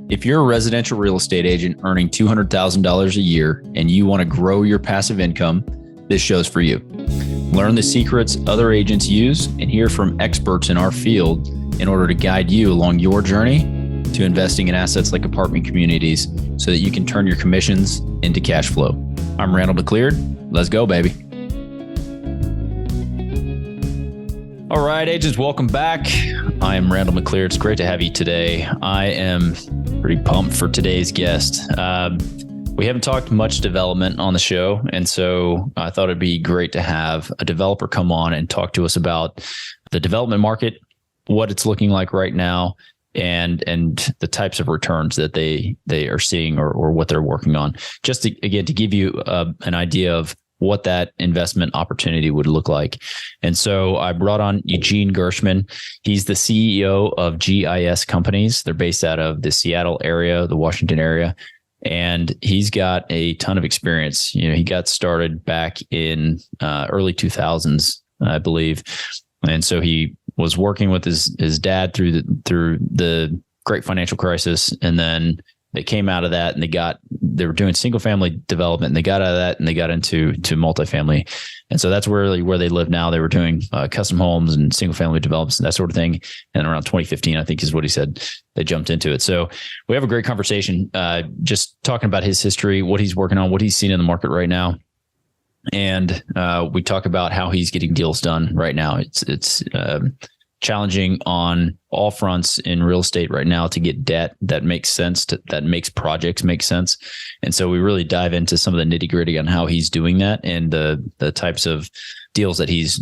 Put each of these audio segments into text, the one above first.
If you're a residential real estate agent earning $200,000 a year and you want to grow your passive income, this show's for you. Learn the secrets other agents use and hear from experts in our field in order to guide you along your journey to investing in assets like apartment communities so that you can turn your commissions into cash flow. I'm Randall McLeod. Let's go, baby. All right, agents, welcome back. I am Randall McLeod. It's great to have you today. I am pretty pumped for today's guest. We haven't talked much development on the show, and so I thought it'd be great to have a developer come on and talk to us about the development market, what it's looking like right now, and the types of returns that they are seeing or what they're working on. Just to give you an idea of what that investment opportunity would look like. And so I brought on Eugene Gershman. He's the CEO of GIS companies. They're based out of the Seattle area, the Washington area. And he's got a ton of experience. You know, he got started back in early 2000s, I believe. And so he was working with his dad through the great financial crisis. And then they came out of that and they were doing single family development, and they got out of that and they got into multifamily. And so that's really where they live now. They were doing custom homes and single family developments and that sort of thing. And around 2015, I think is what he said, they jumped into it. So we have a great conversation, just talking about his history, what he's working on, what he's seen in the market right now. And we talk about how he's getting deals done right now. It's challenging on all fronts in real estate right now to get debt that makes sense, that makes projects make sense. And so we really dive into some of the nitty gritty on how he's doing that and the types of deals that he's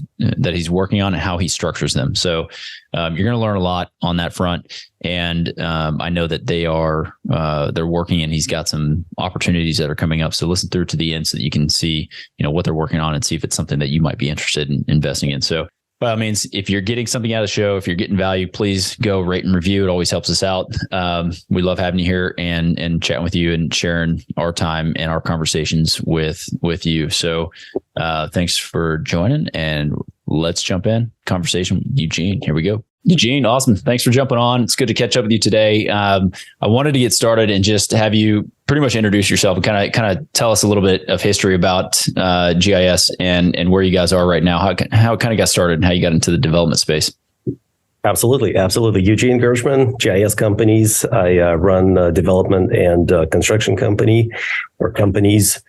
working on and how he structures them. So you're going to learn a lot on that front. And I know that they're working, and he's got some opportunities that are coming up. So listen through to the end so that you can see, what they're working on and see if it's something that you might be interested in investing in. So by all means, if you're getting something out of the show, if you're getting value, please go rate and review. It always helps us out. We love having you here and chatting with you and sharing our time and our conversations with you. So thanks for joining, and let's jump in. Conversation with Eugene. Here we go. Eugene, awesome. Thanks for jumping on. It's good to catch up with you today. I wanted to get started and just have you pretty much introduce yourself and kind of tell us a little bit of history about GIS and where you guys are right now, how it kind of got started and how you got into the development space. Absolutely. Eugene Gershman, GIS companies. I run a development and construction company or companies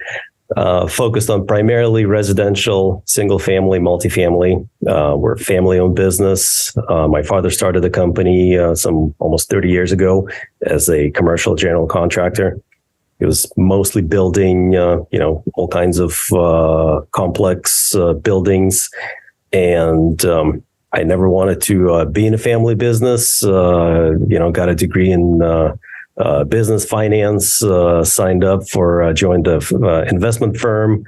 focused on primarily residential, single family, multifamily. We're a family owned business. My father started the company some almost 30 years ago as a commercial general contractor. It was mostly building, all kinds of complex buildings. And I never wanted to be in a family business, got a degree in business finance, signed up joined a investment firm.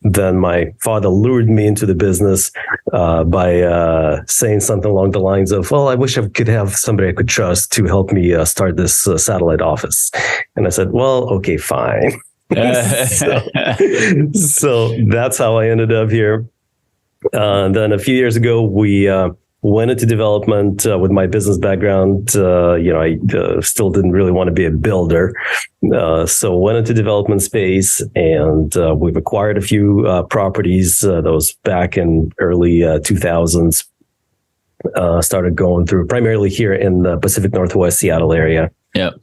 Then my father lured me into the business by saying something along the lines of, well, I wish I could have somebody I could trust to help me start this satellite office. And I said, well, okay, fine. So that's how I ended up here. Then a few years ago, we went into development with my business background. I still didn't really want to be a builder. So went into development space, and we've acquired a few properties. That was back in early 2000s. Started going through primarily here in the Pacific Northwest Seattle area. Yep.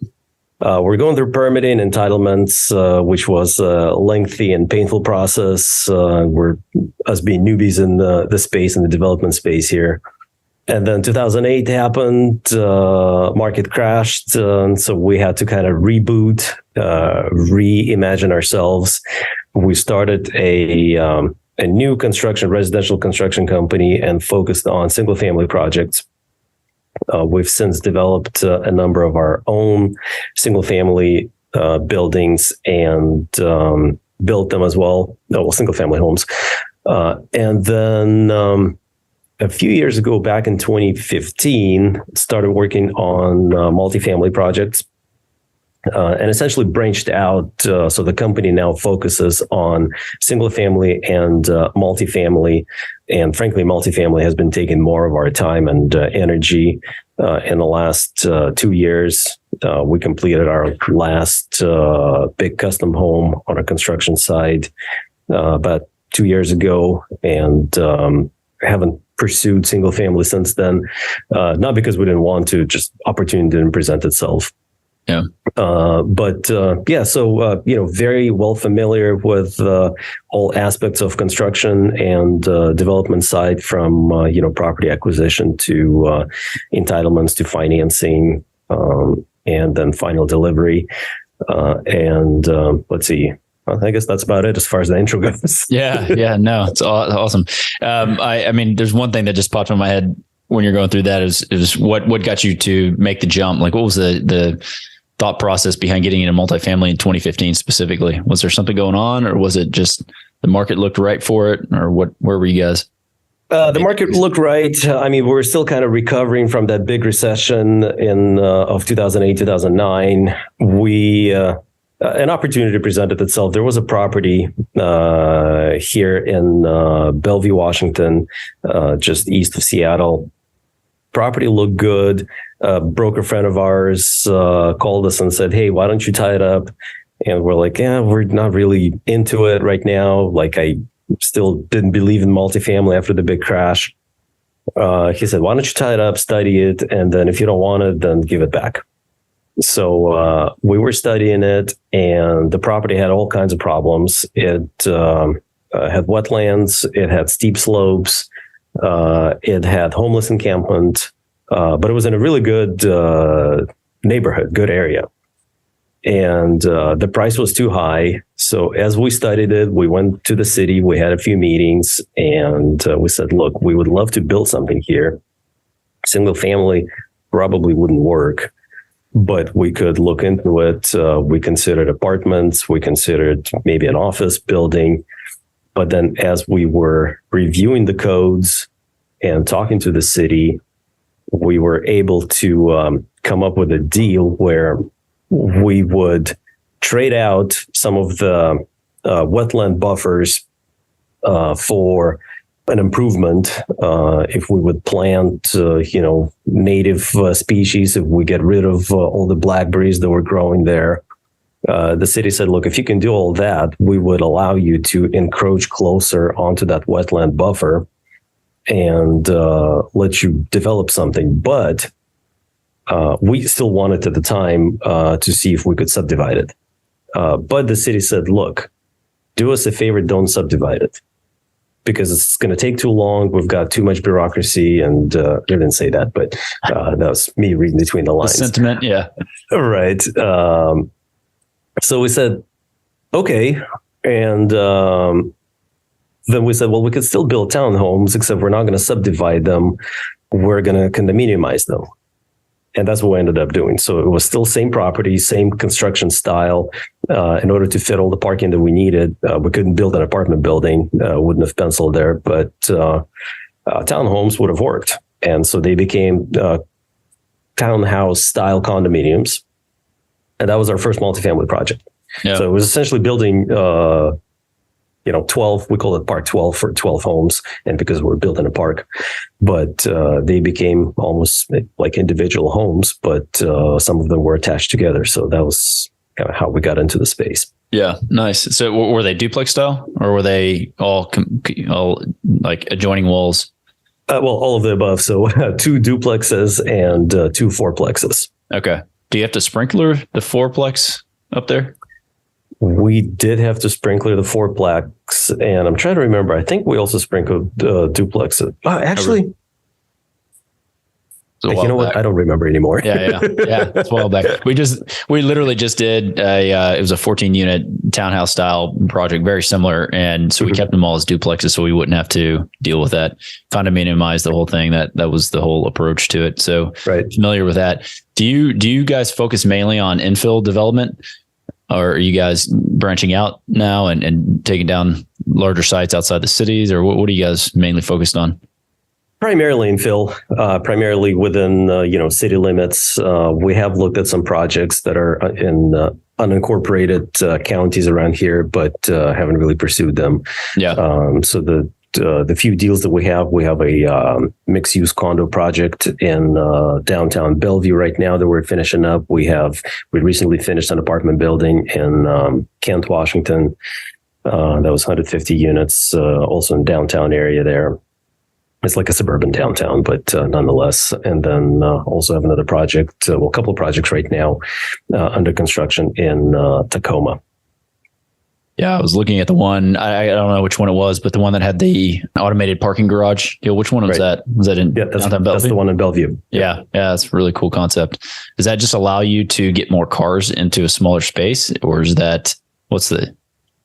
We're going through permitting, entitlements, which was a lengthy and painful process. We're us being newbies in the space, in the development space here. And then 2008 happened, market crashed. And so we had to kind of reboot, reimagine ourselves. We started a new residential construction company and focused on single family projects. We've since developed a number of our own single family buildings and built them as well. Single family homes. And then a few years ago, back in 2015, started working on multifamily projects. and essentially branched out. So the company now focuses on single family and multifamily. And frankly, multifamily has been taking more of our time and energy. In the last 2 years, we completed our last big custom home on a construction site about 2 years ago, and haven't pursued single family since then. Not because we didn't want to, just opportunity didn't present itself. Yeah. So very well familiar with all aspects of construction and development side, from property acquisition to entitlements to financing, and then final delivery. Let's see. I guess that's about it as far as the intro goes. Yeah. No, it's awesome. I mean, there's one thing that just popped in my head when you're going through that is what got you to make the jump? Like, what was the thought process behind getting into multifamily in 2015 specifically? Was there something going on, or was it just the market looked right for it, or where were you guys? The market looked right. I mean, we're still kind of recovering from that big recession of 2008, 2009. An opportunity presented itself. There was a property here in Bellevue, Washington, just east of Seattle. Property looked good. A broker friend of ours called us and said, "Hey, why don't you tie it up?" And we're like, "Yeah, we're not really into it right now." Like, I still didn't believe in multifamily after the big crash. He said, "Why don't you tie it up, study it, and then if you don't want it, then give it back." So we were studying it, and the property had all kinds of problems. It had wetlands, it had steep slopes, it had homeless encampment, but it was in a really good neighborhood, good area. And the price was too high. So as we studied it, we went to the city, we had a few meetings, and we said, "Look, we would love to build something here. Single family probably wouldn't work, but we could look into it." We considered apartments, we considered maybe an office building. But then as we were reviewing the codes and talking to the city, we were able to come up with a deal where we would trade out some of the wetland buffers for an improvement. If we would plant, native species, if we get rid of all the blackberries that were growing there, the city said, "Look, if you can do all that, we would allow you to encroach closer onto that wetland buffer and let you develop something." But we still wanted at the time to see if we could subdivide it. But the city said, "Look, do us a favor, don't subdivide it, because it's going to take too long. We've got too much bureaucracy." And they didn't say that, but that was me reading between the lines. The sentiment, yeah. Right. So we said, okay. And then we said, well, we could still build townhomes, except we're not going to subdivide them. We're going to condominiumize them. And that's what we ended up doing. So it was still same property, same construction style. In order to fit all the parking that we needed, we couldn't build an apartment building, wouldn't have penciled there, but townhomes would have worked. And so they became townhouse style condominiums. And that was our first multifamily project. Yeah. So it was essentially building 12, we call it Park 12 for 12 homes, and because we're building a park, but they became almost like individual homes, but some of them were attached together. So that was kind of how we got into the space. Yeah, nice. So were they duplex style, or were they all like adjoining walls? Well, all of the above. So 2 duplexes and 2 fourplexes. Okay. Do you have to sprinkler the fourplex up there? We did have to sprinkler the fourplex, and I'm trying to remember. I think we also sprinkled duplexes. Actually, you know what? I don't remember anymore. Yeah. It's a while back. We literally just did it was a 14-unit townhouse style project, very similar, and so we kept them all as duplexes, so we wouldn't have to deal with that. Condominiumize the whole thing. That was the whole approach to it. So familiar with that. Do you guys focus mainly on infill development? Or are you guys branching out now and taking down larger sites outside the cities? Or what are you guys mainly focused on? Primarily infill, primarily within city limits. We have looked at some projects that are in unincorporated counties around here, but haven't really pursued them. Yeah. So the few deals that we have a mixed use condo project in downtown Bellevue right now that we're finishing up. We recently finished an apartment building in Kent, Washington. That was 150 units, also in downtown area there. It's like a suburban downtown, but nonetheless. And then also have another project, a couple of projects right now under construction in Tacoma. Yeah, I was looking at the one, I don't know which one it was, but the one that had the automated parking garage. Which one was that? Was that in downtown Bellevue? That's the one in Bellevue. Yeah, that's a really cool concept. Does that just allow you to get more cars into a smaller space, or is that,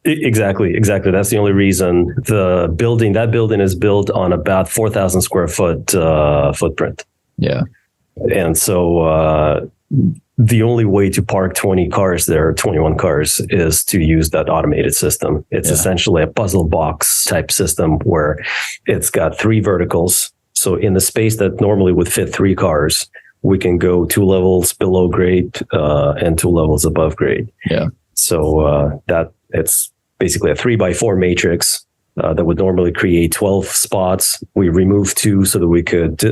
Exactly. That's the only reason. That building is built on about 4,000 square foot footprint. Yeah. And so the only way to park 20 cars there, 21 cars, is to use that automated system. It's essentially a puzzle box type system where it's got 3 verticals. So in the space that normally would fit 3 cars, we can go 2 levels below grade and 2 levels above grade. Yeah. So it's basically a 3x4 matrix that would normally create 12 spots. We removed 2 so that we could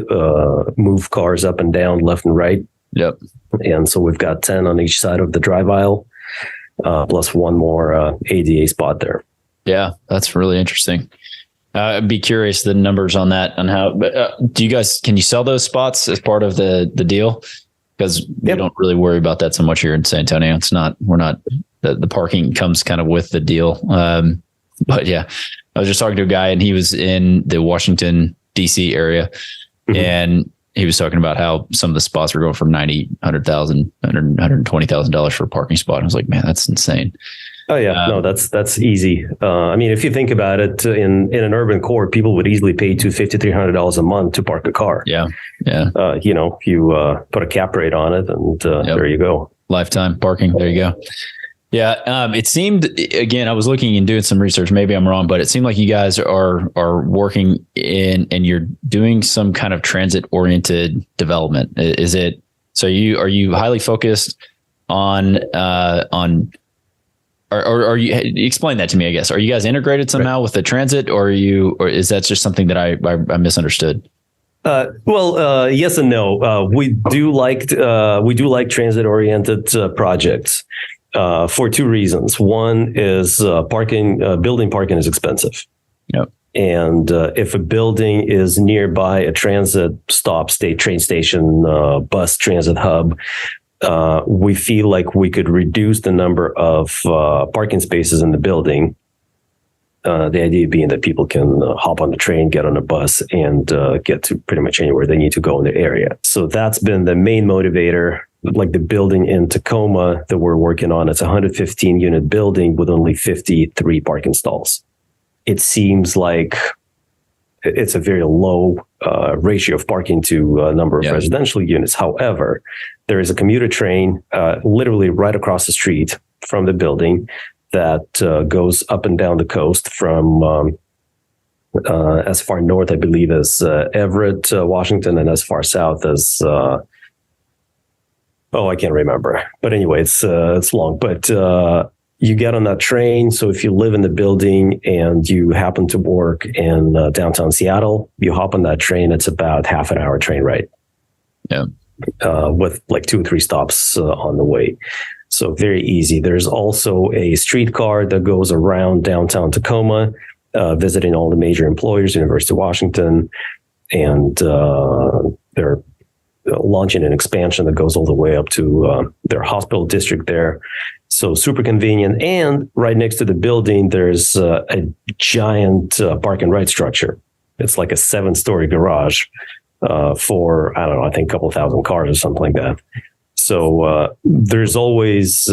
move cars up and down, left and right. Yep. And so we've got 10 on each side of the drive aisle, plus 1 more ADA spot there. Yeah, that's really interesting. I'd be curious the numbers on that, on how. Can you sell those spots as part of the deal? Because we don't really worry about that so much here in San Antonio. The parking comes kind of with the deal. But yeah, I was just talking to a guy and he was in the Washington, DC area. Mm-hmm. And he was talking about how some of the spots were going for $90,000, $100,000, $120,000 for a parking spot. I was like, man, that's insane. Oh yeah, no, that's easy. I mean, if you think about it, in an urban core, people would easily pay $250, $300 a month to park a car. Yeah. You put a cap rate on it, and there you go. Lifetime parking. There you go. Yeah. It seemed, again, I was looking and doing some research. Maybe I'm wrong, but it seemed like you guys are working in, and you're doing some kind of transit oriented development. Is it? So are you highly focused on? Or you explain that to me, I guess. Are you guys integrated somehow with the transit, or is that just something that I misunderstood? Yes and no. We do like transit oriented projects for 2 reasons. One is building parking is expensive. Yep. And if a building is nearby a transit stop, train station, bus transit hub, we feel like we could reduce the number of parking spaces in the building. The idea being that people can hop on the train, get on a bus, and get to pretty much anywhere they need to go in the area. So that's been the main motivator. Like the building in Tacoma that we're working on, it's a 115 unit building with only 53 parking stalls. It seems like it's a very low ratio of parking to number of residential units. However, there is a commuter train literally right across the street from the building that goes up and down the coast from as far north, I believe, as Everett, Washington, and as far south as I can't remember. But anyway, it's long. But you get on that train. So if you live in the building and you happen to work in downtown Seattle, you hop on that train. It's about half an hour train ride. Yeah. With like 2 or 3 stops on the way. So very easy. There's also a streetcar that goes around downtown Tacoma, visiting all the major employers, University of Washington, and they're launching an expansion that goes all the way up to their hospital district there. So super convenient. And right next to the building, there's a giant park and ride structure. It's like a 7-story garage for, I don't know, I think a couple thousand cars or something like that. So there's always,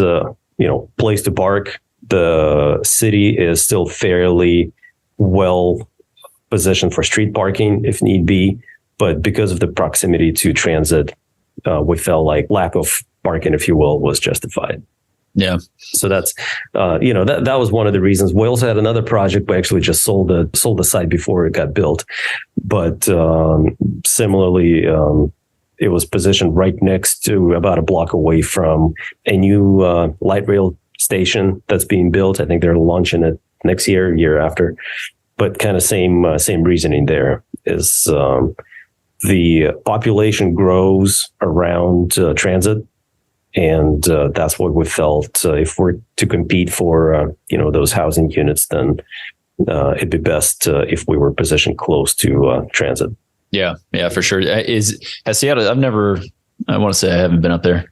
place to park. The city is still fairly well positioned for street parking if need be. But because of the proximity to transit, we felt like lack of parking, if you will, was justified. Yeah. So that's, that was one of the reasons. We also had another project. We actually just sold the site before it got built. But similarly, it was positioned right next to, about a block away from a new light rail station that's being built. I think they're launching it next year after. But kind of same reasoning there is the population grows around transit. And that's what we felt if we're to compete for, those housing units, then it'd be best if we were positioned close to transit. Yeah, for sure. Has Seattle? I want to say I haven't been up there.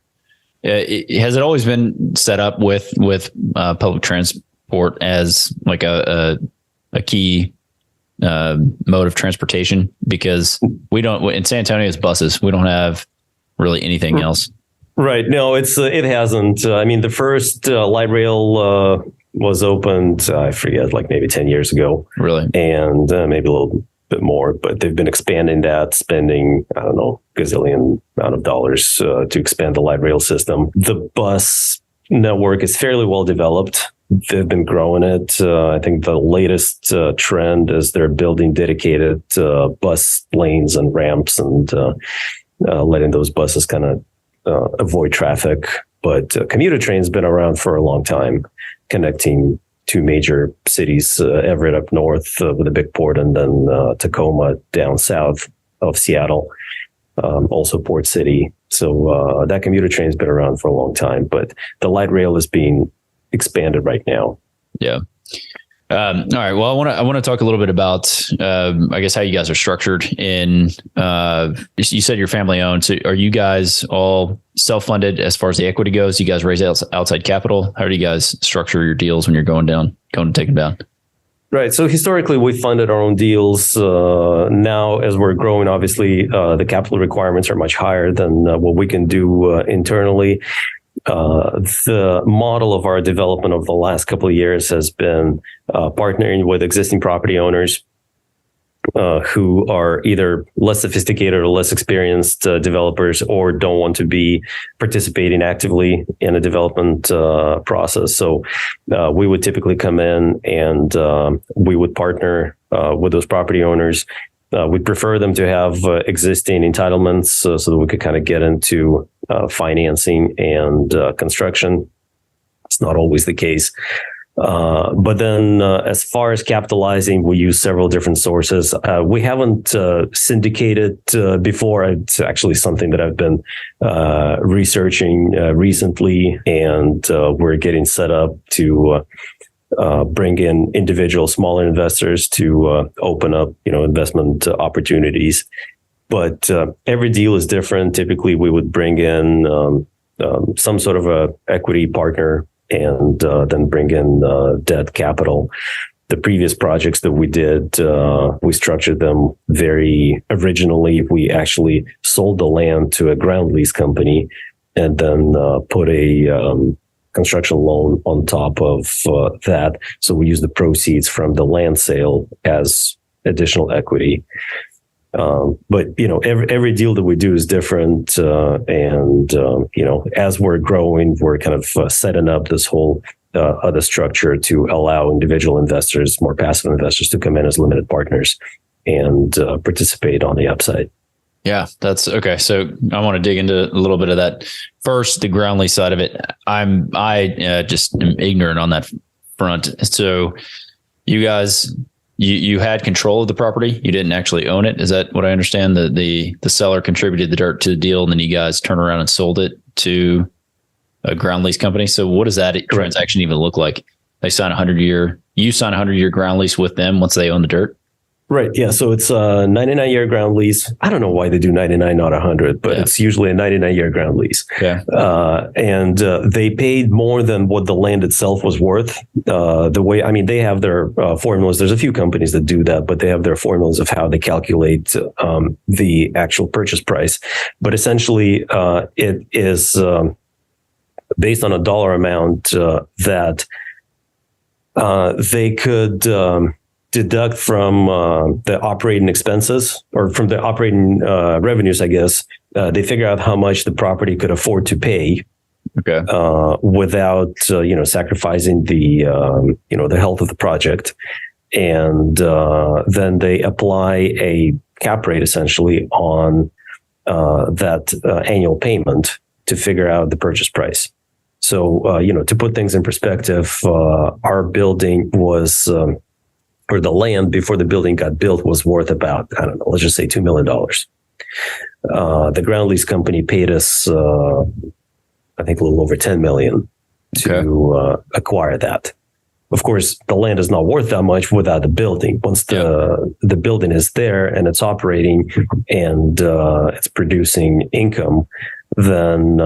Has it always been set up with public transport as like a key mode of transportation? Because we don't in San Antonio, it's buses. We don't have really anything else. Right. No, it hasn't. I mean, the first light rail was opened, I forget, like maybe 10 years ago. Really? And maybe a little bit more, but they've been expanding that, spending, I don't know, gazillion amount of dollars to expand the light rail system. The bus network is fairly well developed. They've been growing it. I think the latest trend is they're building dedicated bus lanes and ramps and letting those buses kind of avoid traffic. But commuter train's been around for a long time, connecting two major cities, Everett up north with a big port, and then Tacoma down south of Seattle, also Port City. So that commuter train's been around for a long time, but the light rail is being expanded right now. Yeah. All right. Well, I want to talk a little bit about, I guess, how you guys are structured in, you said you're family owned. So are you guys all self-funded as far as the equity goes? You guys raise outside capital? How do you guys structure your deals when you're going to take them down? Right. So historically, we funded our own deals. Now, as we're growing, obviously, the capital requirements are much higher than what we can do internally. The model of our development over the last couple of years has been partnering with existing property owners who are either less sophisticated or less experienced developers, or don't want to be participating actively in a development process. So we would typically come in and we would partner with those property owners. We'd prefer them to have existing entitlements so that we could kind of get into financing and construction. It's not always the case. But then as far as capitalizing, we use several different sources. We haven't syndicated before. It's actually something that I've been researching recently, and we're getting set up to bring in individual smaller investors to open up, investment opportunities. But every deal is different. Typically, we would bring in some sort of a equity partner and then bring in debt capital. The previous projects that we did, we structured them very originally. We actually sold the land to a ground lease company and then put a construction loan on top of that. So we use the proceeds from the land sale as additional equity. But every deal that we do is different, and as we're growing, we're kind of setting up this whole other structure to allow individual investors, more passive investors, to come in as limited partners and participate on the upside. Yeah, that's okay. So I want to dig into a little bit of that. First, the ground lease side of it. I just am ignorant on that front. So you guys, you had control of the property. You didn't actually own it. Is that what I understand? The seller contributed the dirt to the deal, and then you guys turned around and sold it to a ground lease company. So what does that transaction even look like? They sign you sign a 100-year ground lease with them once they own the dirt? Right. Yeah. So it's a 99-year ground lease. I don't know why they do 99, not 100, but it's usually a 99-year ground lease. Yeah. And they paid more than what the land itself was worth. They have their formulas. There's a few companies that do that, but they have their formulas of how they calculate the actual purchase price. But essentially, it is based on a dollar amount that they could deduct from the operating expenses, or from the operating revenues, I guess. They figure out how much the property could afford to pay Okay. Without sacrificing the the health of the project, and then they apply a cap rate essentially on that annual payment to figure out the purchase price. So to put things in perspective, our building was. Or the land before the building got built was worth about, I don't know, let's just say $2 million. The ground lease company paid us, I think, a little over $10 million to acquire that. Of course, the land is not worth that much without the building. Once the building is there and it's operating and it's producing income, then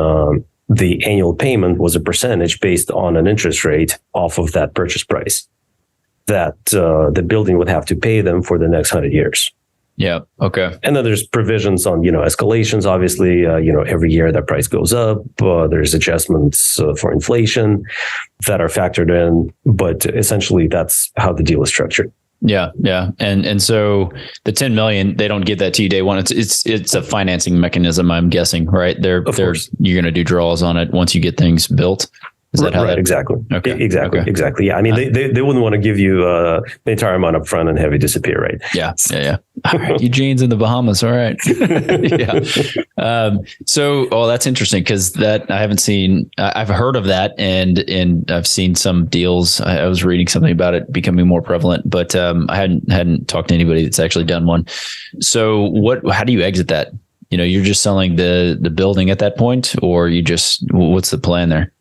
the annual payment was a percentage based on an interest rate off of that purchase price that the building would have to pay them for the next 100 years. Yeah. Okay. And then there's provisions on, escalations. Obviously, every year that price goes up. There's adjustments for inflation that are factored in. But essentially, that's how the deal is structured. Yeah. Yeah. And so the 10 million, they don't give that to you day one. It's a financing mechanism, I'm guessing, right? You're going to do draws on it once you get things built. Is that how right, that? Exactly. Okay. Exactly. Yeah. I mean, they wouldn't want to give you the entire amount up front and have you disappear, right? Yeah. Yeah. All right, Eugene's in the Bahamas. All right. Yeah. That's interesting because that I haven't seen. I've heard of that, and I've seen some deals. I was reading something about it becoming more prevalent, but I hadn't talked to anybody that's actually done one. So how do you exit that? You're just selling the building at that point, or what's the plan there?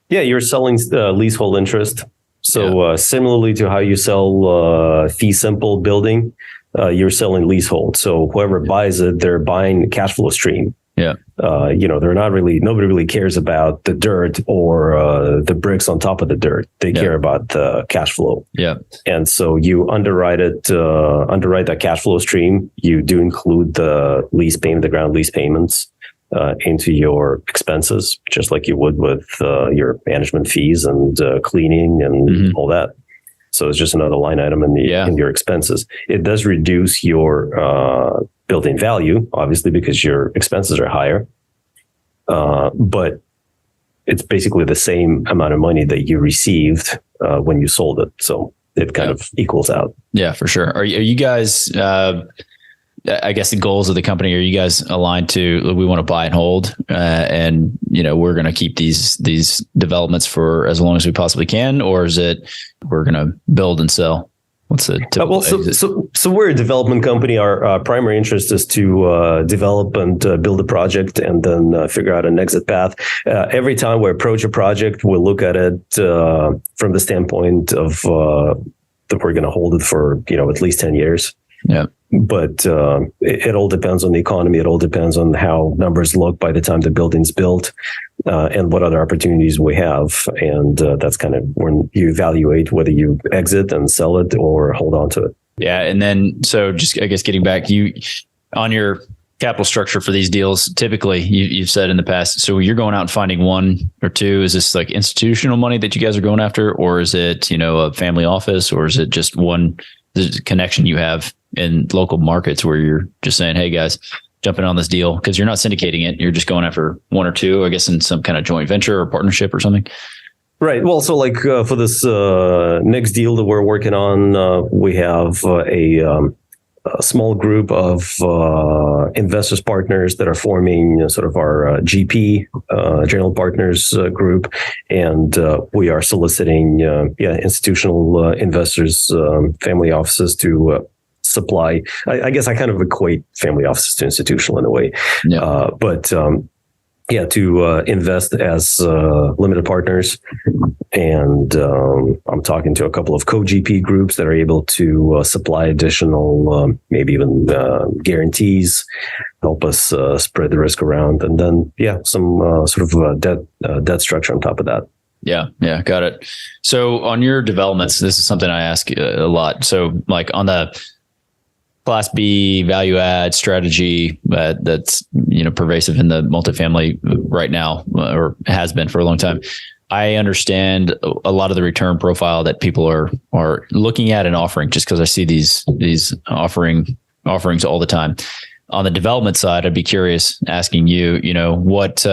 Yeah, you're selling leasehold interest. So similarly to how you sell fee simple building, you're selling leasehold. So whoever buys it, they're buying cash flow stream. Yeah. Nobody really cares about the dirt or the bricks on top of the dirt. They care about the cash flow. Yeah. And so you underwrite that cash flow stream. You do include the lease payment, the ground lease payments. Into your expenses, just like you would with your management fees and cleaning and all that. So it's just another line item in your expenses. It does reduce your building value, obviously, because your expenses are higher. But it's basically the same amount of money that you received when you sold it. So it kind of equals out. Yeah, for sure. Are you guys? I guess the goals of the company, are you guys aligned to, we want to buy and hold, and we're going to keep these developments for as long as we possibly can, or is it we're going to build and sell? What's the typical exit? So we're a development company. Our primary interest is to develop and build a project and then figure out an exit path. Every time we approach a project, we'll look at it from the standpoint of that we're going to hold it for at least 10 years. Yeah. But it all depends on the economy. It all depends on how numbers look by the time the building's built and what other opportunities we have. And that's kind of when you evaluate whether you exit and sell it or hold on to it. Yeah. And then, so just, I guess, getting back, on your capital structure for these deals, typically you've said in the past, so you're going out and finding one or two. Is this like institutional money that you guys are going after? Or is it, a family office? Or is it just one connection you have in local markets where you're just saying, hey guys, jumping on this deal? Because you're not syndicating it. You're just going after one or two, I guess, in some kind of joint venture or partnership or something. Right. Well, so like for this next deal that we're working on, we have a small group of investors partners that are forming sort of our GP, general partners group. And we are soliciting institutional investors, family offices to supply. I guess I kind of equate family offices to institutional in a way. Yeah. To invest as limited partners. And I'm talking to a couple of co-GP groups that are able to supply additional, maybe even guarantees, help us spread the risk around. And then, some sort of debt structure on top of that. Yeah. Yeah. Got it. So on your developments, this is something I ask a lot. So like on the Class B value add strategy that's pervasive in the multifamily right now, or has been for a long time. I understand a lot of the return profile that people are looking at and offering, just because I see these offerings all the time. On the development side, I'd be curious asking you, what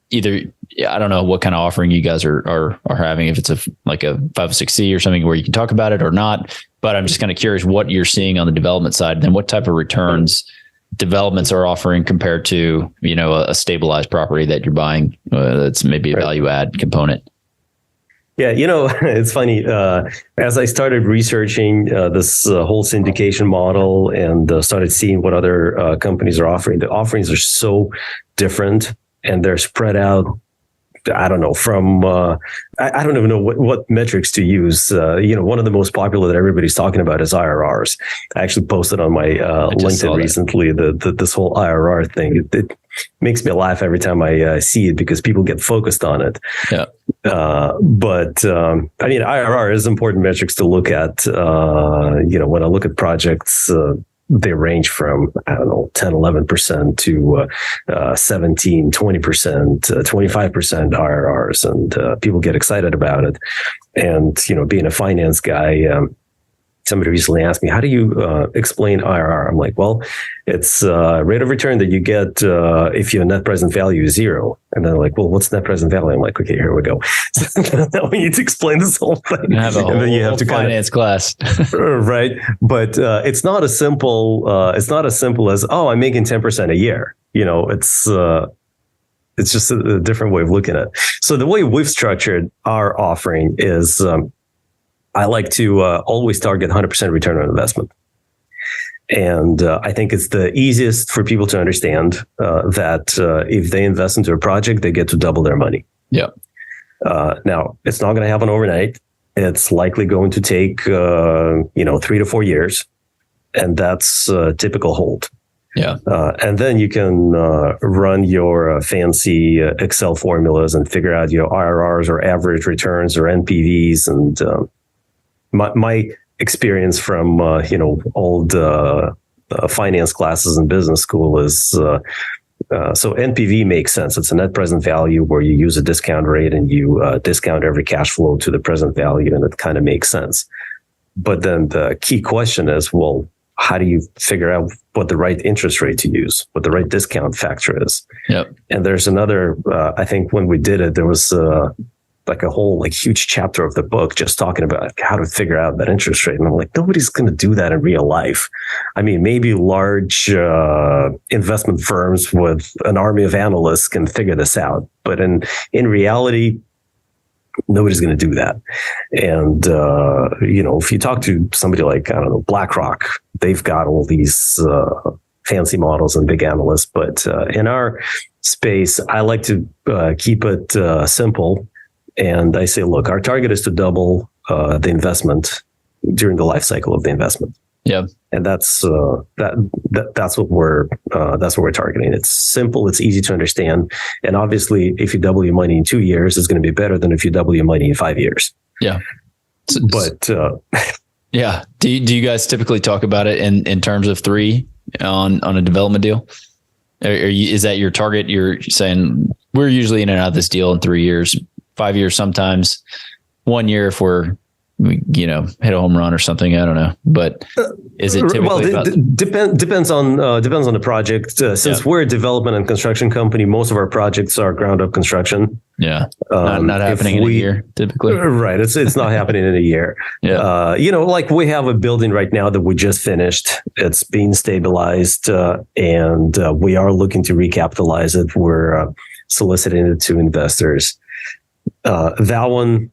either I don't know what kind of offering you guys are having, if it's like a 506C or something where you can talk about it or not, but I'm just kind of curious what you're seeing on the development side, and then what type of returns developments are offering compared to, a stabilized property that you're buying. That's maybe a value add component. Yeah, it's funny. As I started researching this whole syndication model and started seeing what other companies are offering, the offerings are so different and they're spread out. I don't know I don't even know what metrics to use. One of the most popular that everybody's talking about is IRRs. I actually posted on my LinkedIn recently this whole IRR thing. It makes me laugh every time I see it because people get focused on it. Yeah. But IRR is important metrics to look at. When I look at projects, they range from, 10, 11% to 17, 20%, 25% IRRs. And people get excited about it. And, being a finance guy, somebody recently asked me, how do you explain IRR? I'm like, well, it's rate of return that you get if your net present value is zero. And they're like, well, what's net present value? I'm like, okay, here we go. So now we need to explain this whole thing. You have a whole finance class. Right. But it's not as simple. It's not as simple as, I'm making 10% a year. It's just a different way of looking at it. So the way we've structured our offering is, I like to always target 100% return on investment. And I think it's the easiest for people to understand that if they invest into a project, they get to double their money. Yeah. Now, it's not going to happen overnight. It's likely going to take, 3 to 4 years. And that's a typical hold. Yeah. And then you can run your fancy Excel formulas and figure out your IRRs or average returns or NPVs. And my experience from old finance classes in business school is so NPV makes sense. It's a net present value where you use a discount rate and you discount every cash flow to the present value, and it kind of makes sense. But then the key question is, well, how do you figure out what the right interest rate to use, what the right discount factor is? Yep. And there's another. I think when we did it, there was like a whole huge chapter of the book just talking about how to figure out that interest rate. And I'm like, nobody's going to do that in real life. I mean, maybe large investment firms with an army of analysts can figure this out. But in reality, nobody's going to do that. And, if you talk to somebody like, BlackRock, they've got all these fancy models and big analysts. But in our space, I like to keep it simple. And I say, look, our target is to double the investment during the life cycle of the investment. Yeah, and that's what we're targeting. It's simple, it's easy to understand, and obviously, if you double your money in 2 years, it's going to be better than if you double your money in 5 years. Yeah, but yeah, do you guys typically talk about it in terms of 3 on a development deal? Is that your target? You're saying we're usually in and out of this deal in 3 years. 5 years, sometimes 1 year if we hit a home run or something. I don't know, but is it typically depends on the project. Since we're a development and construction company, most of our projects are ground up construction. Yeah, not happening in a year typically. Right, it's not happening in a year. Yeah, like we have a building right now that we just finished. It's being stabilized, and we are looking to recapitalize it. We're soliciting it to investors. That one,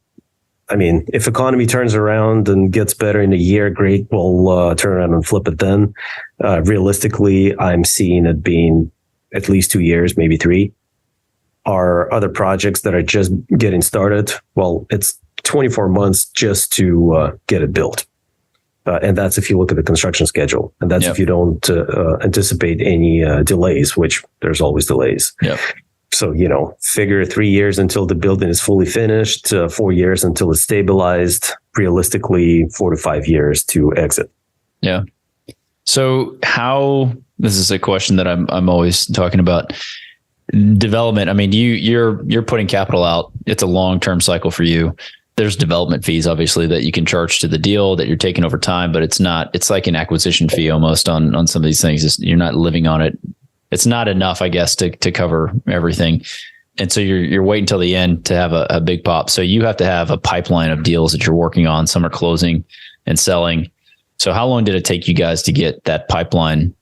I mean, if economy turns around and gets better in a year, great. We'll turn around and flip it then. Realistically, I'm seeing it being at least 2 years, maybe 3. Our other projects that are just getting started, well, it's 24 months just to get it built. And that's if you look at the construction schedule. And that's if you don't anticipate any delays, which there's always delays. Yeah. So, figure 3 years until the building is fully finished, 4 years until it's stabilized, realistically 4 to 5 years to exit. Yeah. So this is a question that I'm always talking about development. I mean, you're putting capital out. It's a long-term cycle for you. There's development fees, obviously, that you can charge to the deal that you're taking over time, but it's like an acquisition fee almost on some of these things. You're not living on it. It's not enough, I guess, to cover everything. And so you're waiting till the end to have a big pop. So you have to have a pipeline of deals that you're working on. Some are closing and selling. So how long did it take you guys to get that pipeline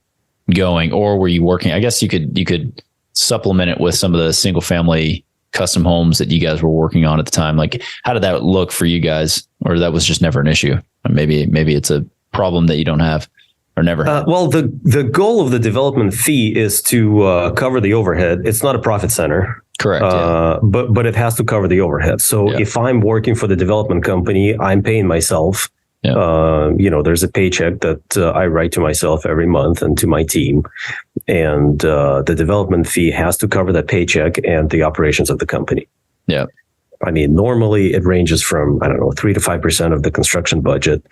going? Or were you working? I guess you could supplement it with some of the single family custom homes that you guys were working on at the time. Like, how did that look for you guys? Or that was just never an issue? Or maybe it's a problem that you don't have or never had. Well, the goal of the development fee is to cover the overhead. It's not a profit center. Correct. But it has to cover the overhead. So if I'm working for the development company, I'm paying myself. Yeah. There's a paycheck that I write to myself every month and to my team. And the development fee has to cover that paycheck and the operations of the company. Yeah. I mean, normally it ranges from, 3 to 5% of the construction budget.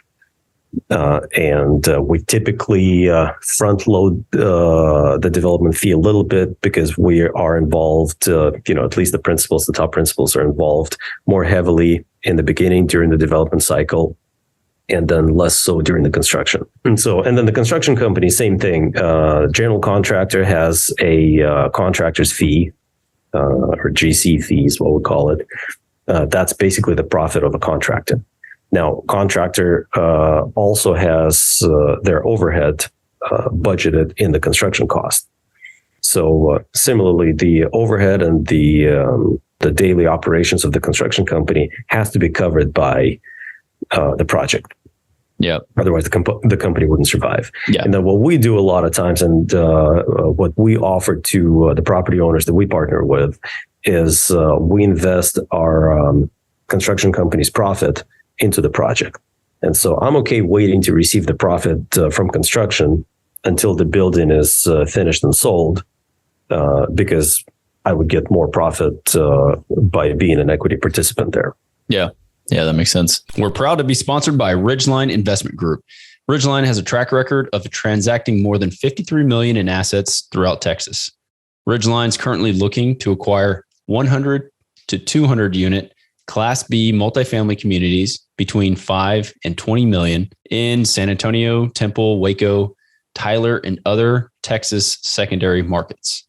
And we typically front load the development fee a little bit because we are involved, at least the top principals are involved more heavily in the beginning during the development cycle, and then less so during the construction. And then the construction company, same thing. General contractor has a contractor's fee, or GC fee is what we call it. That's basically the profit of a contractor. Now, contractor also has their overhead budgeted in the construction cost. So similarly, the overhead and the daily operations of the construction company has to be covered by the project. Yeah. Otherwise, the company wouldn't survive. Yeah. And then what we do a lot of times, and what we offer to the property owners that we partner with, is we invest our construction company's profit into the project. And so I'm okay waiting to receive the profit from construction until the building is finished and sold, because I would get more profit by being an equity participant there. Yeah. Yeah, that makes sense. We're proud to be sponsored by Ridgeline Investment Group. Ridgeline has a track record of transacting more than $53 million in assets throughout Texas. Ridgeline is currently looking to acquire 100 to 200 unit Class B multifamily communities between 5 and 20 million in San Antonio, Temple, Waco, Tyler, and other Texas secondary markets.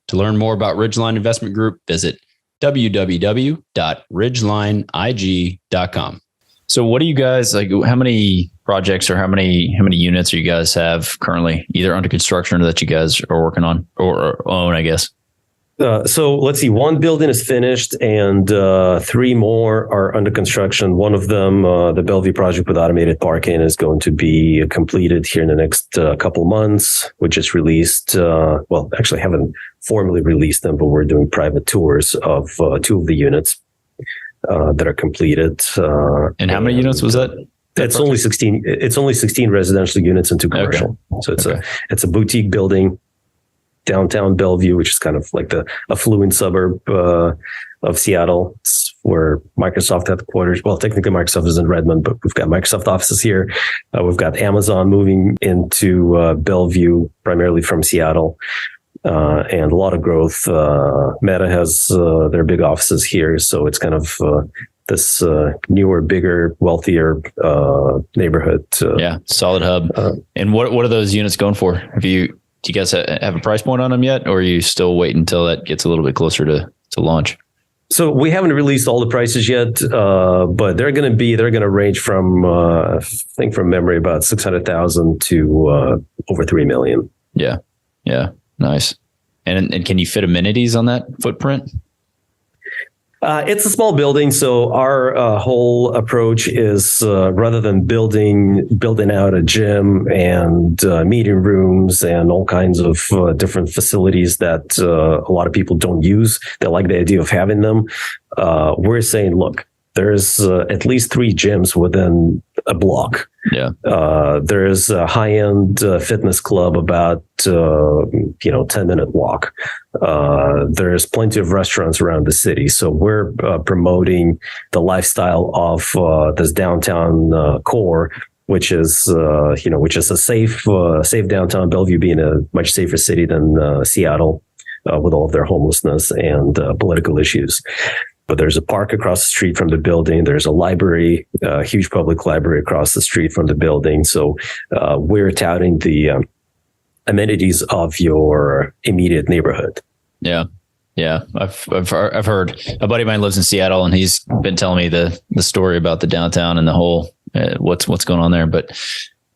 To learn more about Ridgeline Investment Group, visit www.ridgelineig.com. So what do you guys like? How many projects or how many units do you guys have currently either under construction or that you guys are working on or own, I guess? So let's see, one building is finished and 3 more are under construction. One of them, the Bellevue project with automated parking, is going to be completed here in the next couple months. We just released, actually haven't formally released them, but we're doing private tours of 2 of the units that are completed. And how many units was that? It's only 16. It's only 16 residential units and 2 commercial. Okay. So it's a boutique building. Downtown Bellevue, which is kind of like the affluent suburb of Seattle. It's where Microsoft headquarters. Well, technically Microsoft is in Redmond, but we've got Microsoft offices here. We've got Amazon moving into Bellevue, primarily from Seattle, and a lot of growth. Meta has their big offices here, so it's kind of this newer, bigger, wealthier neighborhood. Solid hub. And what are those units going for? Do you guys have a price point on them yet, or are you still waiting until that gets a little bit closer to launch? So we haven't released all the prices yet, but they're going to range from, I think from memory, about 600,000 to over 3 million. Yeah. Yeah. Nice. And can you fit amenities on that footprint? It's a small building, so our whole approach is rather than building out a gym and meeting rooms and all kinds of different facilities that a lot of people don't use. They like the idea of having them. We're saying, look, there's at least 3 gyms within a block. Yeah. There's a high-end fitness club about 10-minute walk. There's plenty of restaurants around the city. So we're promoting the lifestyle of this downtown core, which is a safe downtown. Bellevue being a much safer city than Seattle, with all of their homelessness and political issues. But there's a park across the street from the building. There's a library, a huge public library across the street from the building. So we're touting the amenities of your immediate neighborhood. Yeah. Yeah, I've heard. A buddy of mine lives in Seattle, and he's been telling me the story about the downtown and the whole what's going on there. But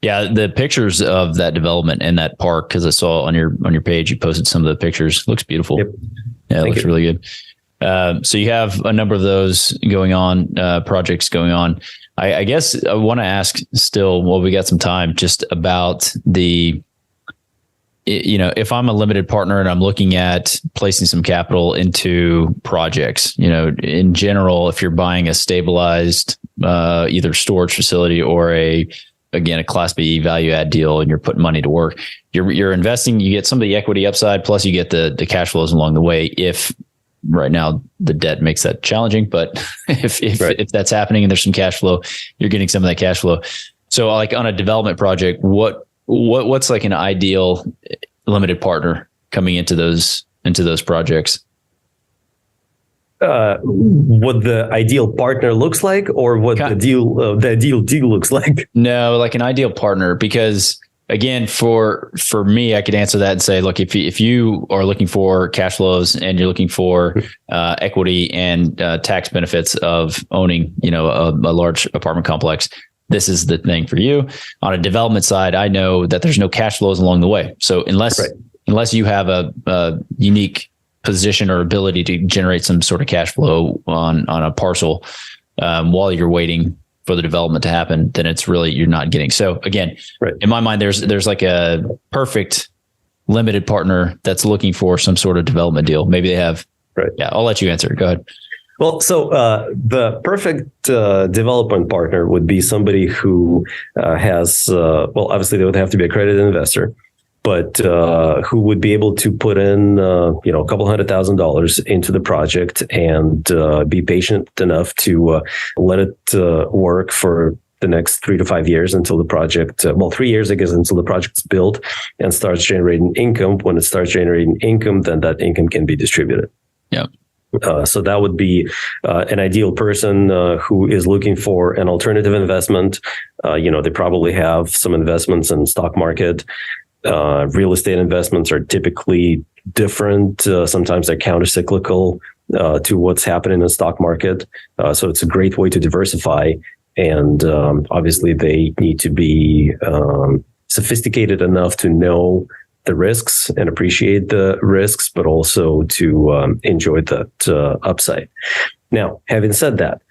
yeah, the pictures of that development and that park, because I saw on your page you posted some of the pictures. Looks beautiful. Yep. Yeah, it looks really good. So you have a number of those going on, projects going on. I guess I want to ask still, while we got some time, just about if I'm a limited partner and I'm looking at placing some capital into projects, in general, if you're buying a stabilized either storage facility or a Class B value add deal, and you're putting money to work, you're investing, you get some of the equity upside, plus you get the cash flows along the way. If right now the debt makes that challenging, but if that's happening and there's some cash flow, you're getting some of that cash flow. So like on a development project, what's like an ideal limited partner coming into those projects? What the ideal partner looks like, or what the ideal deal looks like? No, like an ideal partner, because again, for me, I could answer that and say, look, if you are looking for cash flows and you're looking for equity and tax benefits of owning, a large apartment complex, this is the thing for you. On a development side, I know that there's no cash flows along the way. So unless you have a unique position or ability to generate some sort of cash flow on a parcel while you're waiting for the development to happen, then it's really, you're not getting. So again, in my mind, there's like a perfect limited partner that's looking for some sort of development deal. Maybe they have. Yeah, I'll let you answer. Go ahead. Well, so the perfect development partner would be somebody who has, obviously they would have to be a accredited investor, but who would be able to put in, a couple $100,000 into the project and be patient enough to let it work for the next 3 to 5 years until the project, 3 years, I guess, until the project's built and starts generating income. When it starts generating income, then that income can be distributed. Yeah. So that would be an ideal person who is looking for an alternative investment. They probably have some investments in the stock market. Real estate investments are typically different. Sometimes they're countercyclical to what's happening in the stock market. So it's a great way to diversify. And obviously, they need to be sophisticated enough to know the risks and appreciate the risks, but also to enjoy that upside. Now, having said that,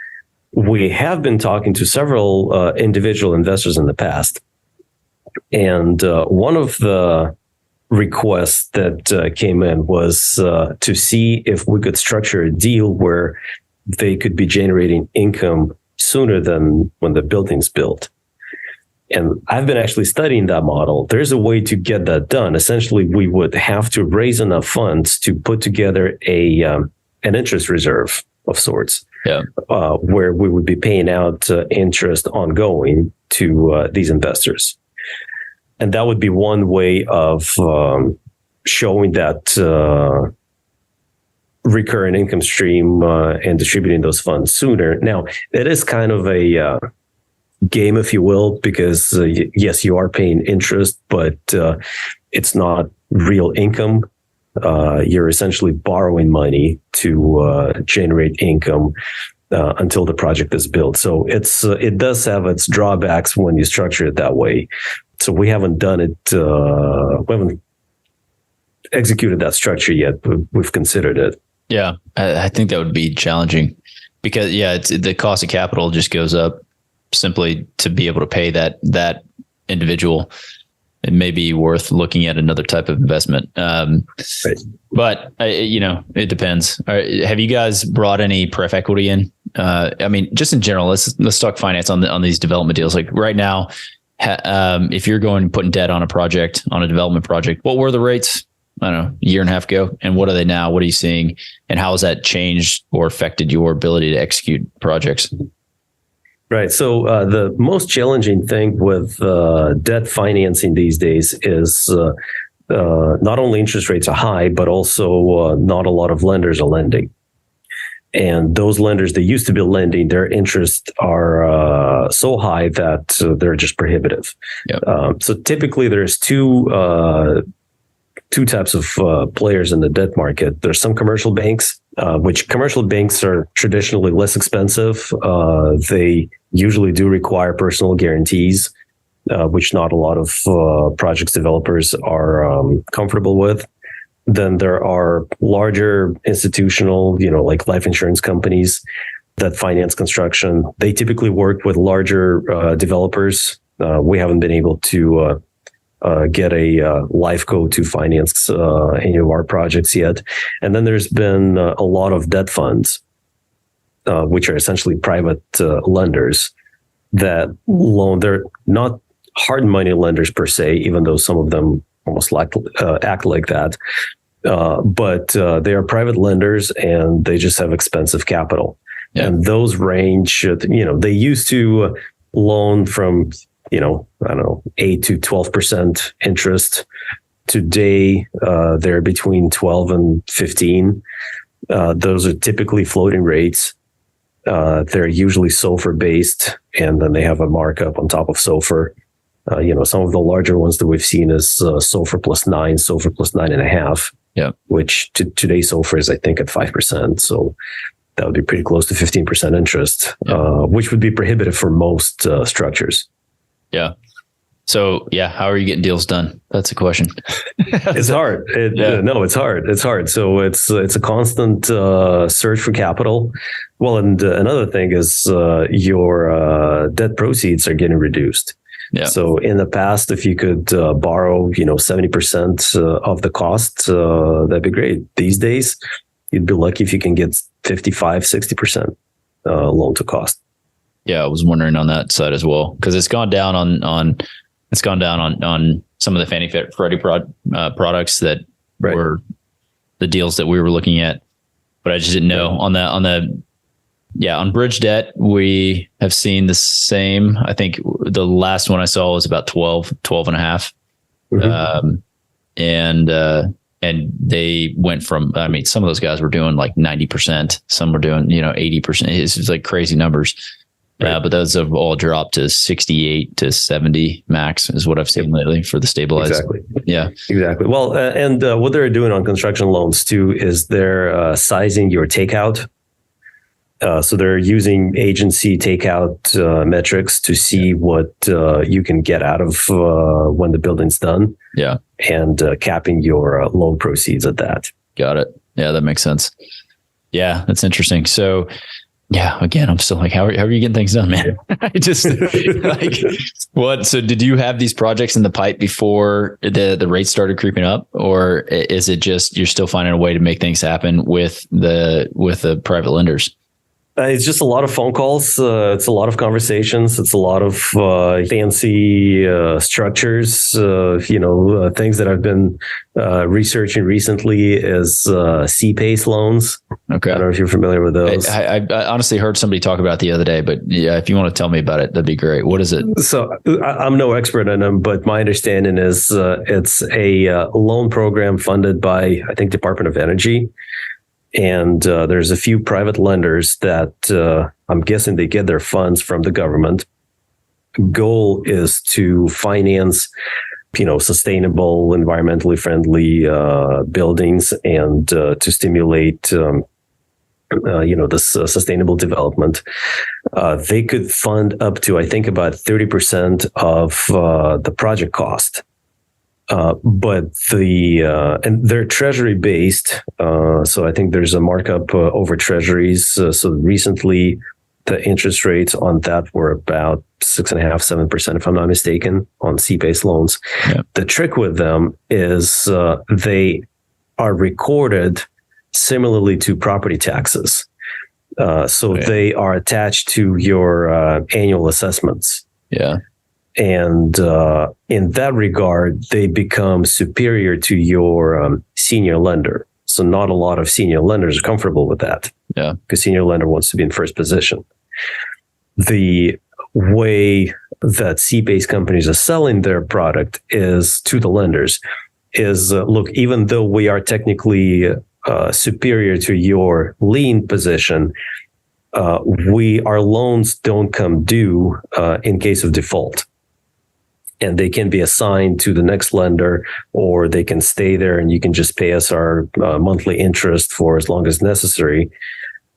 we have been talking to several individual investors in the past. And one of the requests that came in was to see if we could structure a deal where they could be generating income sooner than when the building's built. And I've been actually studying that model. There's a way to get that done. Essentially, we would have to raise enough funds to put together an interest reserve of sorts, where we would be paying out interest ongoing to these investors. And that would be one way of showing that recurring income stream and distributing those funds sooner. Now, it is kind of a game, if you will, because yes, you are paying interest, but it's not real income. You're essentially borrowing money to generate income until the project is built. So it does have its drawbacks when you structure it that way. So we haven't done it. We haven't executed that structure yet, but we've considered it. Yeah, I think that would be challenging because the cost of capital just goes up. Simply to be able to pay that individual, it may be worth looking at another type of investment. But it depends. Have you guys brought any pref equity in? Just in general, let's talk finance on these development deals. Like right now, if you're going putting debt on a project, on a development project, what were the rates? I don't know, a year and a half ago, and what are they now? What are you seeing, and how has that changed or affected your ability to execute projects? Right. So the most challenging thing with debt financing these days is not only interest rates are high, but also not a lot of lenders are lending. And those lenders that used to be lending, their interests are so high that they're just prohibitive. Yep. So typically there's two two types of players in the debt market. There's some commercial banks, which commercial banks are traditionally less expensive. They usually do require personal guarantees, which not a lot of projects developers are comfortable with. Then there are larger institutional, like life insurance companies that finance construction. They typically work with larger developers. We haven't been able to get a life co to finance any of our projects yet. And then there's been a lot of debt funds, which are essentially private lenders that loan. They're not hard money lenders per se, even though some of them almost act like that. But they are private lenders, and they just have expensive capital. Yeah. And those range, they used to loan from, I don't know, 8 to 12% interest. Today, they're between 12 and 15. Those are typically floating rates. They're usually SOFR based, and then they have a markup on top of SOFR. Some of the larger ones that we've seen is SOFR plus 9, SOFR plus 9.5. Yeah, which today SOFR is, I think, at 5%. So that would be pretty close to 15% interest, which would be prohibitive for most structures. Yeah. So how are you getting deals done? That's a question. It's hard. It's hard. It's hard. So it's a constant search for capital. Well, and another thing is your debt proceeds are getting reduced. Yeah. So in the past, if you could borrow, 70% of the cost, that'd be great. These days, you'd be lucky if you can get 55, 60% loan to cost. Yeah, I was wondering on that side as well, because it's gone down on some of the Fannie Freddie products that were the deals that we were looking at, but I just didn't know on bridge debt, we have seen the same. I think the last one I saw was about 12 and a half. Mm-hmm. And they went from, some of those guys were doing like 90%. Some were doing, 80%. It's just like crazy numbers. Right. But those have all dropped to 68 to 70 max is what I've seen lately for the stabilized. Exactly. Yeah, exactly. Well, and what they're doing on construction loans too, is they're sizing your takeout. So they're using agency takeout metrics to see what you can get out of when the building's done. Yeah. And capping your loan proceeds at that. Got it. Yeah, that makes sense. Yeah, that's interesting. So, again, I'm still like, how are you getting things done, man? I just like, what? So did you have these projects in the pipe before the rates started creeping up? Or is it just you're still finding a way to make things happen with the private lenders? It's just a lot of phone calls. It's a lot of conversations. It's a lot of fancy structures. Things that I've been researching recently is CPACE loans. Okay. I don't know if you're familiar with those. I honestly heard somebody talk about it the other day, but if you want to tell me about it, that'd be great. What is it? So I'm no expert in them, but my understanding is it's a loan program funded by, I think, Department of Energy. And there's a few private lenders that I'm guessing they get their funds from the government. Goal is to finance, sustainable, environmentally friendly buildings and to stimulate, this sustainable development. They could fund up to, I think, about 30% of the project cost. But and they're treasury based. So I think there's a markup over treasuries. So recently the interest rates on that were about 6.5%, 7%, if I'm not mistaken, on CPACE loans. Yeah. The trick with them is they are recorded similarly to property taxes. They are attached to your annual assessments. Yeah. And in that regard, they become superior to your senior lender. So not a lot of senior lenders are comfortable with that. Yeah, because senior lender wants to be in first position. The way that C-based companies are selling their product is to the lenders is, look, even though we are technically superior to your lien position, our loans don't come due in case of default. and they can be assigned to the next lender, or they can stay there and you can just pay us our monthly interest for as long as necessary.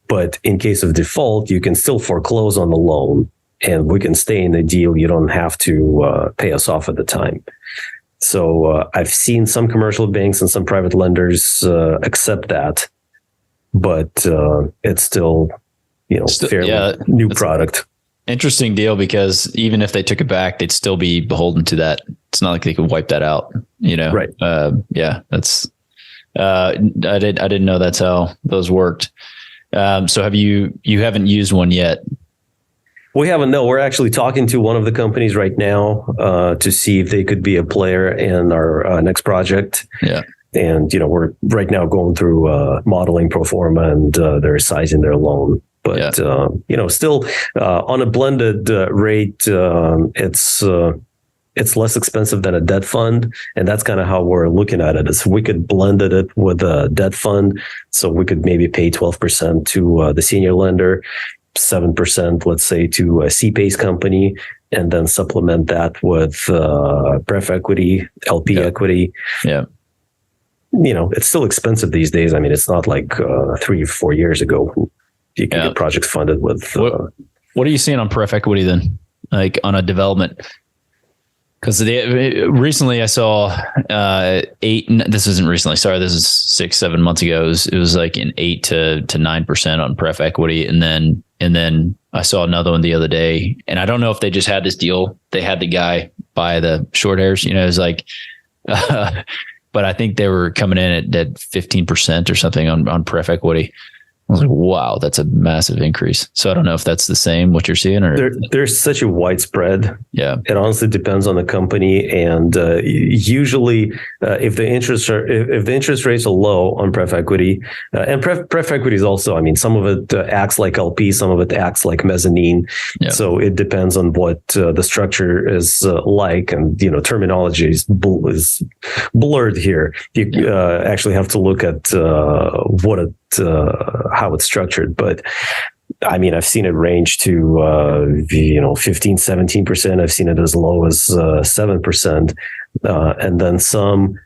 But in case of default, you can still foreclose on the loan and we can stay in the deal. You don't have to pay us off at the time. So I've seen some commercial banks and some private lenders accept that, but it's still, fairly new product. Interesting deal, because even if they took it back, they'd still be beholden to that. It's not like they could wipe that out, Right. That's, I didn't know that's how those worked. So you haven't used one yet? We haven't. No, we're actually talking to one of the companies right now to see if they could be a player in our next project. Yeah. And, we're right now going through modeling pro forma, and they're sizing their loan. But, still on a blended rate, it's less expensive than a debt fund. And that's kind of how we're looking at it, is we could blend it with a debt fund. So we could maybe pay 12% to the senior lender, 7%, let's say, to a CPACE company, and then supplement that with pref equity, LP equity. Yeah. It's still expensive these days. I mean, it's not like 3 or 4 years ago. You can get projects funded with. What are you seeing on pref equity then? Like on a development? Because recently I saw this isn't recently. Sorry, this is 6-7 months ago. It was like an 8 to 9% on pref equity, and then I saw another one the other day, and I don't know if they just had this deal. They had the guy buy the short hairs. It was like, but I think they were coming in at 15% or something on pref equity. I was like, wow, that's a massive increase. So I don't know if that's the same, what you're seeing, or there's such a widespread. Yeah. It honestly depends on the company. And usually if the interest rates are low on pref equity, and pref equity is also, I mean, some of it acts like LP, some of it acts like mezzanine. Yeah. So it depends on what the structure is like. And, terminology is blurred here. You actually have to look at how it's structured. But I mean, I've seen it range to 15, 17%. I've seen it as low as 7%. And then some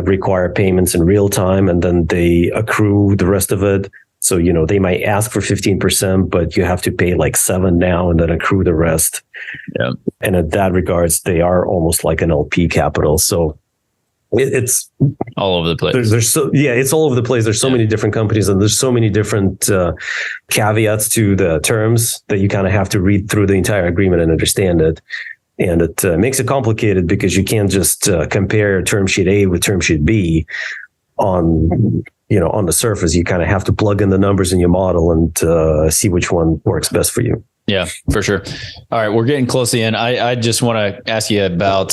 require payments in real time, and then they accrue the rest of it. So, they might ask for 15%, but you have to pay like 7 now and then accrue the rest. Yeah. And in that regards, they are almost like an LP capital. So it's all over the place. It's all over the place. There's so many different companies, and there's so many different caveats to the terms that you kind of have to read through the entire agreement and understand it. And it makes it complicated, because you can't just compare term sheet A with term sheet B on the surface. You kind of have to plug in the numbers in your model and see which one works best for you. Yeah, for sure. All right, we're getting close to the end. I just want to ask you about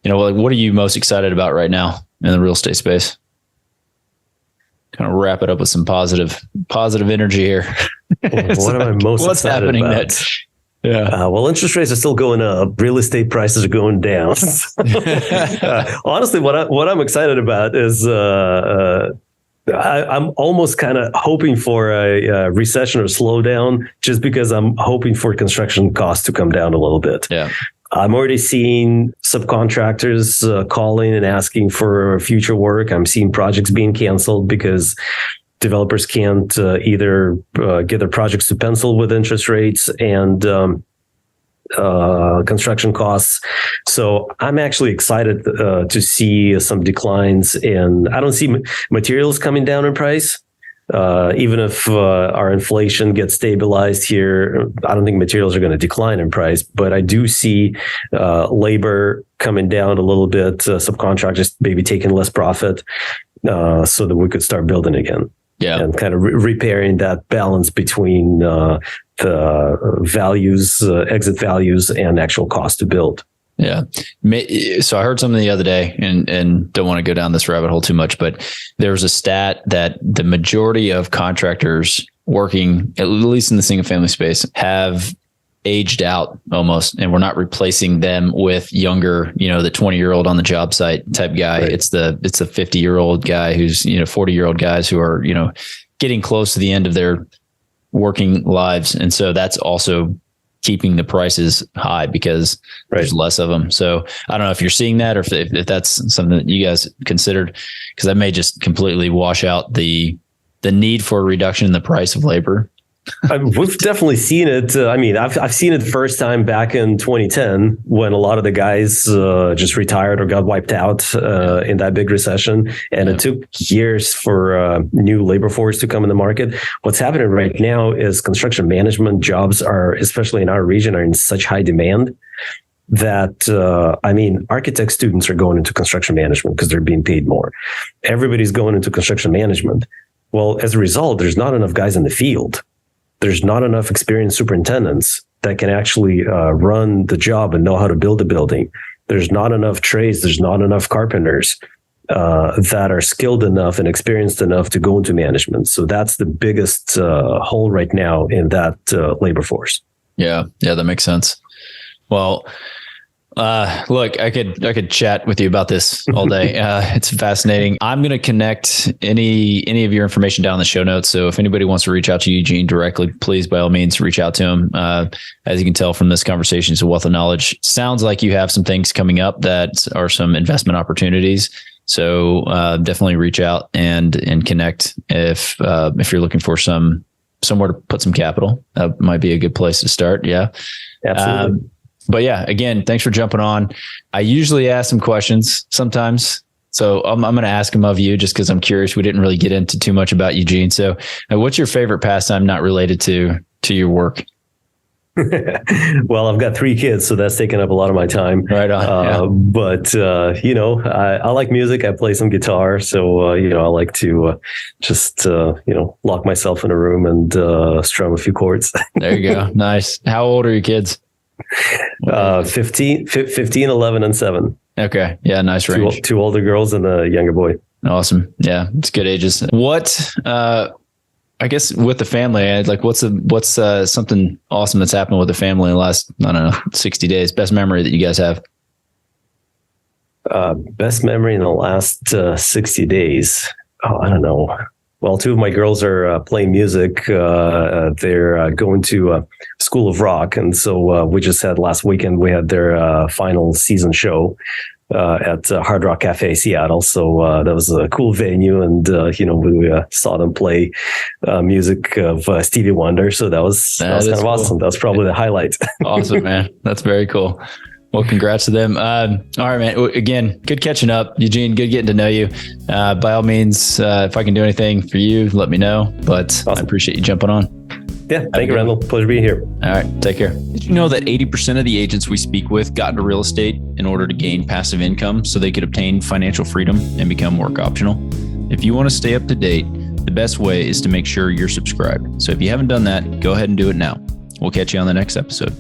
what are you most excited about right now in the real estate space? Kind of wrap it up with some positive energy here. What am I most What's excited happening about? next? Yeah. Well, interest rates are still going up. Real estate prices are going down. Honestly, what I'm excited about is I'm almost kind of hoping for a recession or slowdown, just because I'm hoping for construction costs to come down a little bit. Yeah. I'm already seeing subcontractors calling and asking for future work. I'm seeing projects being canceled because developers can't either get their projects to pencil with interest rates and construction costs. So I'm actually excited to see some declines in. I don't see materials coming down in price. Even if our inflation gets stabilized here, I don't think materials are going to decline in price, but I do see labor coming down a little bit, subcontractors maybe taking less profit, so that we could start building again. Yeah. And kind of repairing that balance between the values, exit values, and actual cost to build. Yeah. So I heard something the other day, and don't want to go down this rabbit hole too much, but there's a stat that the majority of contractors working, at least in the single family space, have aged out almost, and we're not replacing them with younger, the 20-year-old on the job site type guy. Right. It's the 50-year-old guy who's, 40-year-old guys who are, getting close to the end of their working lives. And so that's also keeping the prices high because there's less of them. So I don't know if you're seeing that or if that's something that you guys considered, because that may just completely wash out the need for a reduction in the price of labor. We've definitely seen it. I've seen it the first time back in 2010 when a lot of the guys just retired or got wiped out in that big recession. And it took years for new labor force to come in the market. What's happening right now is construction management jobs are, especially in our region, are in such high demand that, architect students are going into construction management because they're being paid more. Everybody's going into construction management. Well, as a result, there's not enough guys in the field. There's not enough experienced superintendents that can actually run the job and know how to build a building. There's not enough trades. There's not enough carpenters that are skilled enough and experienced enough to go into management. So that's the biggest hole right now in that labor force. Yeah, that makes sense. Well, look, I could chat with you about this all day. It's fascinating. I'm going to connect any of your information down in the show notes. So if anybody wants to reach out to Eugene directly, please, by all means, reach out to him. As you can tell from this conversation, it's a wealth of knowledge. Sounds like you have some things coming up that are some investment opportunities. So definitely reach out and connect if you're looking for somewhere to put some capital. That might be a good place to start. Yeah, absolutely. But yeah, again, thanks for jumping on. I usually ask some questions sometimes. So I'm going to ask them of you just because I'm curious. We didn't really get into too much about Eugene. So what's your favorite pastime not related to your work? Well, I've got 3 kids, so that's taken up a lot of my time. Right on. But I like music. I play some guitar. So, I like to just lock myself in a room and strum a few chords. There you go. Nice. How old are your kids? 15, 11, and 7. Okay. Yeah. Nice range. 2 older girls and a younger boy. Awesome. Yeah. It's good ages. What, I guess with the family, like what's something awesome that's happened with the family in the last, 60 days, best memory that you guys have? Best memory in the last 60 days. Oh, I don't know. Well, 2 of my girls are playing music. They're going to School of Rock. And so we just had last weekend, we had their final season show at Hard Rock Cafe Seattle. So that was a cool venue. And, we saw them play music of Stevie Wonder. So that was kind of cool. Awesome. That was probably the highlight. Awesome, man. That's very cool. Well, congrats to them. All right, man. Again, good catching up. Eugene, good getting to know you. By all means, if I can do anything for you, let me know. But awesome. I appreciate you jumping on. Yeah, thank you, Randall. Pleasure being here. All right, take care. Did you know that 80% of the agents we speak with got into real estate in order to gain passive income so they could obtain financial freedom and become work optional? If you want to stay up to date, the best way is to make sure you're subscribed. So if you haven't done that, go ahead and do it now. We'll catch you on the next episode.